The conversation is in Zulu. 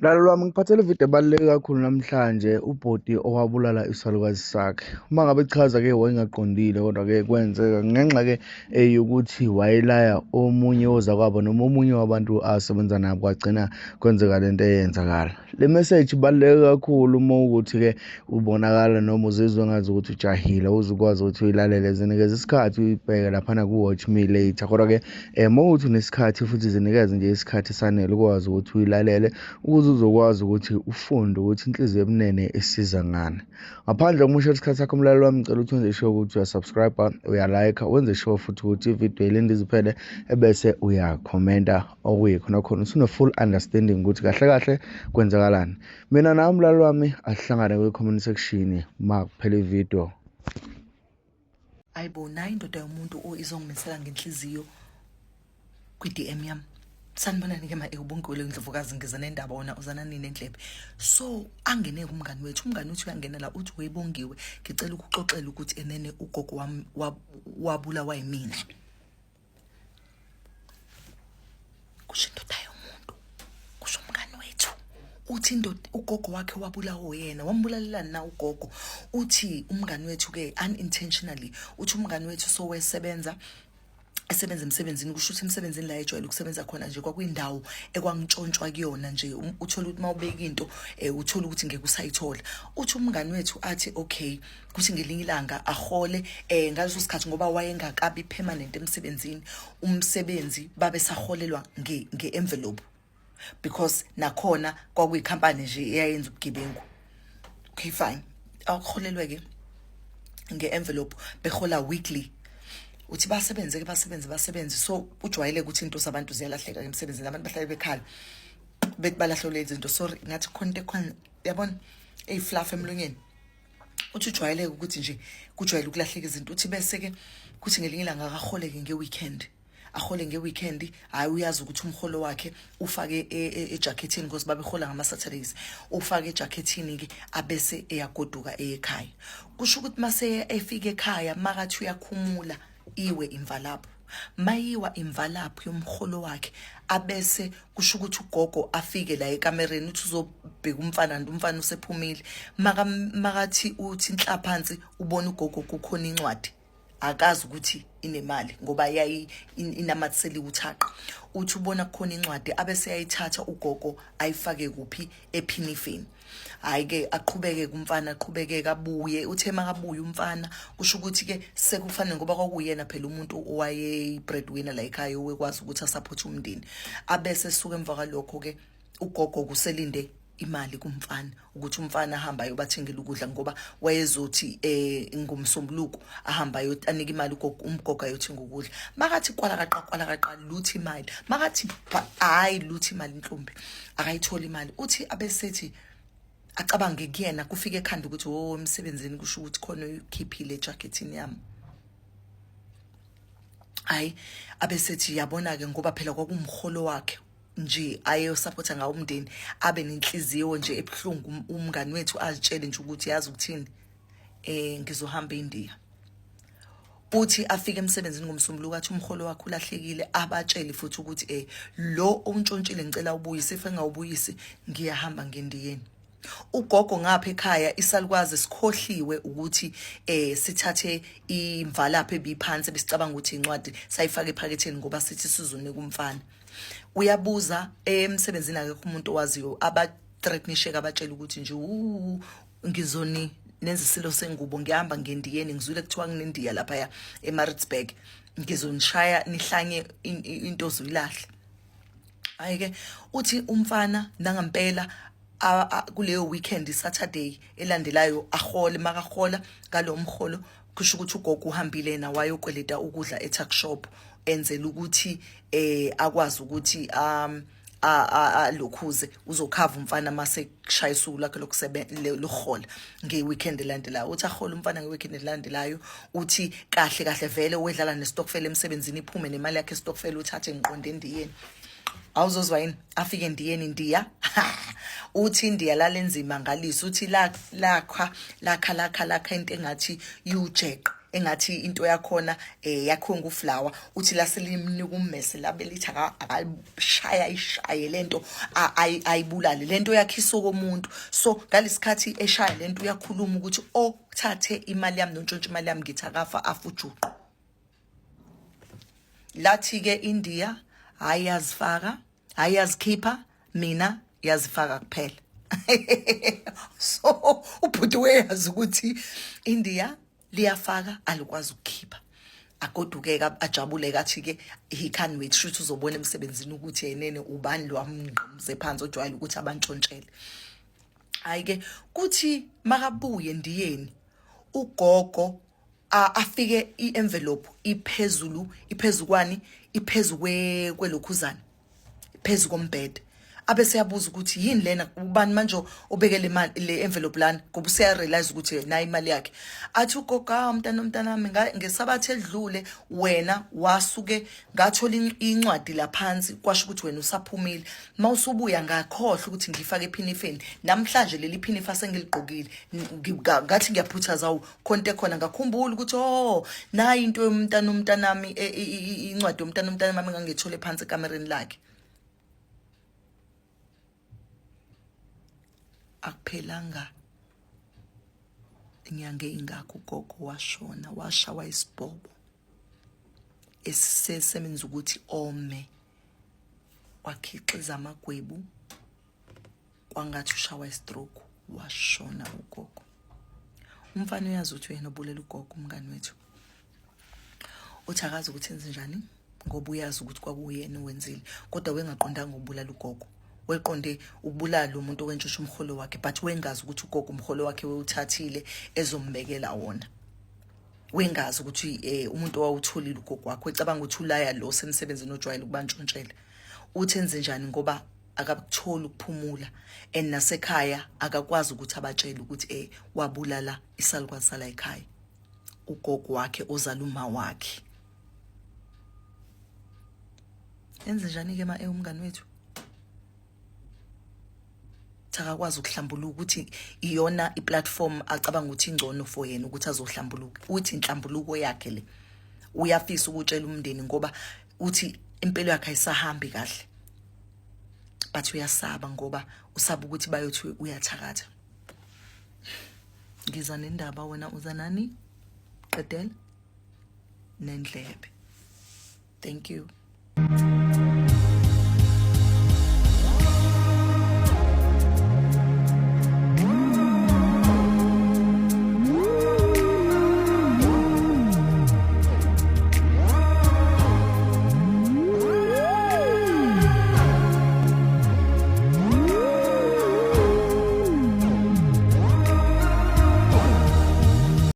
Mdlalo wami ngiphathele ividiyo ebaluleke kakhulu namhlanje ubhoti owabulala isalukazi sakhe. Uma ngabe chaza-ke wayengaqondile kodwa-ke kwenzeka ngenxa-ke yokuthi wayelaya omunye wozakwabo noma omunye wabantu asebenza nabo kwagcina kwenzeka lento eyenzakala. Le message ibaluleke kakhulu uma ukuthi-ke ubonakala noma uzizwa ngazi ukuthi ujahile uzukwazi ukuthi uyilalele zinikeze isikhathi uyibheke laphana ku-watch me later kodwa-ke uma ukuthi unesikhathi futhi zinikeze nje isikhathi esanele ukwazi ukuthi uyilalele ukuze uzokwazi ukuthi ufunde ukuthi inhliziyo ebunene isiza ngani. Ngaphandle kokumoshela isikhathi sakho mlaleli wami, ngicela ukuthi wenze sure ukuthi uyasubscribe, uyalike, wenze sure futhi ukuthi ividiyo ilinde iziphele ebese uyakhomenta okuyikho nakhona usune-full understanding ukuthi kahle kahle kwenzakalani. Mina nami mlaleli wami asihlangane kwi-comment section ma kuphela ividiyo. Ayibona indoda yomuntu izongimisela ngenhliziyo kwi-DM yami. Sanibonani-ke ubungulo Ndlovukazi ngiza nendaba wona uzana nini endlebe. So angene kumngani wethu, umngani wethu uyangena la uthi wayibongiwe ngicela ukuxoxela ukuthi enene ugogo wami wabulawa yimina. Kusho indoda yomuntu, kusho umngani wethu. Uthi ugogo wakhe wabulawa yena, wambulalela na ugogo. Uthi umngani wethu-ke unintentionally, uthi umngani wethu sowesebenza esebenza emsebenzini, kusho ukuthi emsebenzini la ejwayele ukusebenza khona nje kwakuyindawo ekwangishontshwa kuyona nje, uthola ukuthi mawubeka into uthola ukuthi ngeke usayithola. Uthi umngani wethu athi okay kuthi ngelinye ilanga ahole ngaleso sikhathi ngoba wayengakabi permanent emsebenzini, umsebenzi babe saholelwa nge-envelope because nakhona kwakuyikhampani nje eyayenza ubugebengu. Okay fine, akuholelwe-ke nge-envelope, behola weekly. Uthi basebenze so ujwayele ukuthi into zabantu ziyalahleka emsebenzini, abantu bahlale bekhala bethi balahlole izinto, sorry ngathi khona yabona fluff emlonyeni. Uthi ujwayele ukuthi nje kujwayele ukulahleka izinto. Uthi bese-ke kuthi ngelinye ilanga akaholeke nge-weekend, ahole nge-weekend. Hayi uyazi ukuthi umholo wakhe ufake ejakethini because babehola ngama-Saturdays, ufake ejakethini-ke abese eyagoduka ekhaya. Kusho ukuthi mase efika ekhaya makathi uyakhumula iwe imvalapho, mayiwa imvalapho yomholo wakhe abese kusho ukuthi ugogo afike la ekamereni uthi uzobheka umfana usephumile. Makathi uthi inhla phansi ubona ugogo kukhona incwadi, akazi ukuthi inemali ngoba inamathiseliwe uthaqa. Uthi ubona kukhona incwadi abese yayithatha ugogo ayifake kuphi ephinifeni. Hayi-ke aqhubeke kumfana, aqhubeke kabuye. Uthe makabuye umfana kusho ukuthi-ke sekufanele ngoba kwakuyena phela umuntu owaye-breadwinner la ekhaya owekwazi ukuthi asaphote umndeni. Abese suka emva kwalokho-ke ugogo kuselinde imali kumfana ukuthi umfana ahamba ayobathengela ukudla ngoba wayezothi ngomsombuluko ahamba anika imali umgogo ayothenga ukudla. Makathi kwalakaqa luthi imali, makathi hayi luthi imali inhlumbi akayithola imali. Uthi abesethi acabange kuyena kufika ekhanda ukuthi emsebenzini kusho ukuthi khona uyikhiphile ejakethini yami. Hayi abesethi yabona-ke ngoba phela kwakumholo wakhe nje ayosapotha ngawo umndeni, abe nenhliziyo nje ebuhlungu. Umngani wethu azitshele nje ukuthi yazi ukuthini, ngizohamba eNdiya. Uthi afike emsebenzini ngomsombuluko athi umholo wakhe ulahlekile, abatshele futhi ukuthi lo ontshontshile ngicela ubuyise, if engawubuyisi ngiyahamba ngendiyeni. Ugogo ngapha ekhaya isalukazi sikhohliwe ukuthi sithathe imvalapho ebiphansi besicabanga ukuthi incwadi sayifaka ephaketheni ngoba sithi sizonika umfana. Uyabuza emsebenzini akekho umuntu owaziyo, abathreatenisheka abatshela ukuthi nje ngizoni nenza isilo sengubo, ngihamba ngendiyeni, ngizwile kuthiwa kunendiya lapha eMaritzburg, ngizonishaya nihlanye into ozuyilahle. Hayi-ke uthi umfana nangempela kuleyo weekend Saturday elandelayo ahole, makahola ngalo mholo kusho ukuthi ugogo uhambile yena wayokweleta ukudla e-tuck shop enzela ukuthi akwazi ukuthi lokhuze uzokhava umfana mase kushaya isuku lakhe lokuhola nge-weekend elandelayo. Uthi ahola umfana nge-weekend elandelayo. Uthi kahle vele wedlala nestokfela emsebenzini iphume nemali yakhe estokfela uthathe ngiqonde endiyeni. Awuzozwa yini afike endiyeni Ndiya uthi Ndiya lalenzima ngalisa. Uthi lakha into engathi ujeqa engathi into yakhona yakhiwe nguflower, uthi laselimnika ummese labe lithi akashaya ishaye lento ayibulale lento yakhisa komuntu. So ngalesikhathi eshaya lento uyakhuluma ukuthi thathe imali yami nontshontsha imali yami ngithi akafa afujuqu. Lathi ke India hayi yazifaka, hayi yazikhipha, mina yazifaka kuphela. So ubhuti weyazi ukuthi India liyafaka alikwazi ukukhipha. Agoduke ajabule kathi ke he can wait shoot uzobona emsebenzini ukuthi yenene ubani lo amngqimze phansi ojwayele ukuthi abantshontshele. Hayi ke kuthi makabuye endiyeni ugogo afike i-envelope iphezukwani kwelokhuzana phezu kombhede. Abe seyabuza ukuthi yini lena ubani manje obekele imali le envelope lana ngoba useya realize ukuthi nayi imali yakhe. Athi ugogo umntanami ngesabathe edlule wena wasuke ngathola incwadi laphansi kwasho ukuthi wena usaphumile mawusubuya ngakhohle ukuthi ngifake ephinifeni namhlanje leli phinifa sengiligqokile ngathi ngiyaphuthaza khonto khona ngakhumbula ukuthi nayi into umntanami incwadi umntanami ngangithole phansi ekamereni lakhe. Akuphelanga inyanga ingakho ugogo washona washawa isibhobo esisemenza ukuthi ome wakhiqiza amagwebu kwangathi ushawa istroke washona ugogo. Umfana uyazi ukuthi wena obulela ugogo umngani wethu uthi akazi ukuthi enze njani ngoba uyazi ukuthi kwakuyena owenzile kodwa wengaqondanga ukubulala ugogo. Weqonde ukubulala umuntu owentshisha umholo wakhe but wengazi ukuthi ugogo umholo wakhe wewuthathile ezombekela wona. Wengazi ukuthi umuntu owawutholile ugogo wakhe ecabanga ukuthi ulaya lo semsebenzini ojwayele ukubantshontshela. Uthenze njani ngoba akakuthola ukuphumula nasekhaya akakwazi ukuthi abatshele ukuthi wabulala isalukazi sala ekhaya ugogo wakhe ozaluma wakhe. Enze njani ke umngani wethu? Akakwazi ukuhlambuluka ukuthi iyona iplatform acabanga ukuthi ingcono for yena ukuthi azohlambuluka. Uthi inhlambuluko yakhe le uyafisa ukutshela umndeni ngoba uthi impilo yakhe ayisahambi kahle but uyasaba ngoba usaba ukuthi bayothi uyathakatha. Ngiza nendaba wena uza nani? Qedela Nendlebe. Thank you.